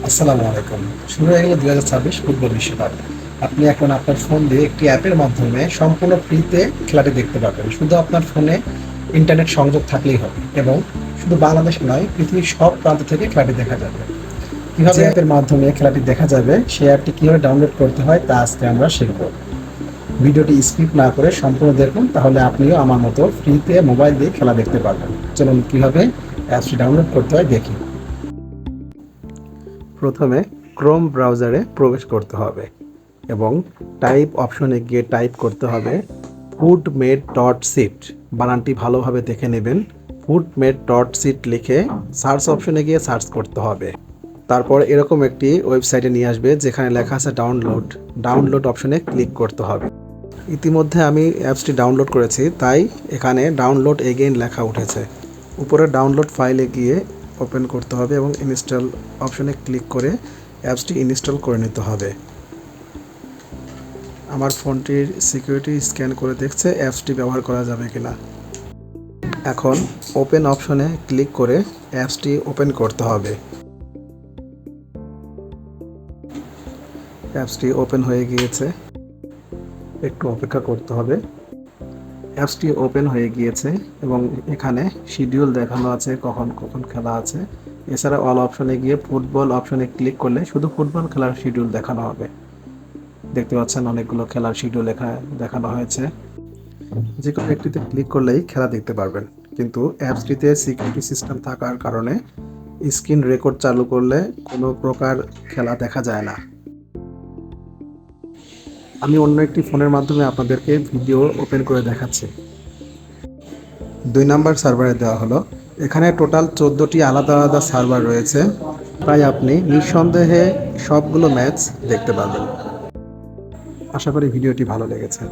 আসসালামু আলাইকুম। শুরু হয়ে গেল 2026 ফুটবল বিশ্বকাপ। আপনি এখন আপনার ফোন দিয়ে একটি অ্যাপের মাধ্যমে সম্পূর্ণ ফ্রিতে খেলাটি দেখতে পারবেন। শুধু আপনার ফোনে ইন্টারনেট সংযোগ থাকলেই হবে এবং শুধু বাংলাদেশ নয়, পৃথিবীর সব প্রান্ত থেকে খেলাটি দেখা যাবে। কিভাবে অ্যাপের মাধ্যমে খেলাটি দেখা যাবে, সেই অ্যাপটি কিভাবে ডাউনলোড করতে হয় তা আজকে আমরা শিখব। ভিডিওটি স্কিপ না করে সম্পূর্ণ দেখুন, তাহলে আপনিও আমার মতো ফ্রিতে মোবাইল দিয়ে খেলা দেখতে পারবেন। চলুন কিভাবে অ্যাপসটি ডাউনলোড করতে হয় দেখি। প্রথমে ক্রোম ব্রাউজারে প্রবেশ করতে হবে এবং টাইপ অপশনে গিয়ে টাইপ করতে হবে foodmate.sit। বানানটি ভালোভাবে দেখে নেবেন। foodmate.sit লিখে সার্চ অপশনে গিয়ে সার্চ করতে হবে। তারপর এরকম একটি ওয়েবসাইটে নিয়ে আসবে যেখানে লেখা আছে ডাউনলোড অপশনে ক্লিক করতে হবে। ইতিমধ্যে আমি অ্যাপসটি ডাউনলোড করেছি, তাই এখানে ডাউনলোড এগেইন লেখা উঠেছে। উপরে ডাউনলোড ফাইলে গিয়ে ওপেন করতে হবে এবং ইনস্টল অপশনে ক্লিক করে অ্যাপসটি ইনস্টল করে নিতে হবে। আমার ফোনটির সিকিউরিটি স্ক্যান করে দেখছে অ্যাপসটি ব্যবহার করা যাবে কিনা। এখন ওপেন অপশনে ক্লিক করে অ্যাপসটি ওপেন করতে হবে। অ্যাপসটি ওপেন হয়ে গিয়েছে, একটু অপেক্ষা করতে হবে। অ্যাপসটি ওপেন হয়ে গিয়েছে এবং এখানে শিডিউল দেখানো আছে, কখন কখন খেলা আছে। এছাড়া অল অপশনে গিয়ে ফুটবল অপশনে ক্লিক করলে শুধু ফুটবল খেলার শিডিউল দেখানো হবে। দেখতে পাচ্ছেন অনেকগুলো খেলার শিডিউল দেখানো হয়েছে। যে কোনো একটিতে ক্লিক করলেই খেলা দেখতে পারবেন, কিন্তু অ্যাপসটিতে সিকিউরিটি সিস্টেম থাকার কারণে স্ক্রিন রেকর্ড চালু করলে কোনো প্রকার খেলা দেখা যায় না। আমি অন্য একটি ফোনের মাধ্যমে আপনাদেরকে ভিডিও ওপেন করে দেখাচ্ছি। 2 নাম্বার সার্ভারে দেওয়া হলো। এখানে টোটাল 14টি আলাদা আলাদা সার্ভার রয়েছে, তাই আপনি নিঃসন্দেহে সবগুলো ম্যাচ দেখতে পাবেন। আশা করি ভিডিওটি ভালো লেগেছে।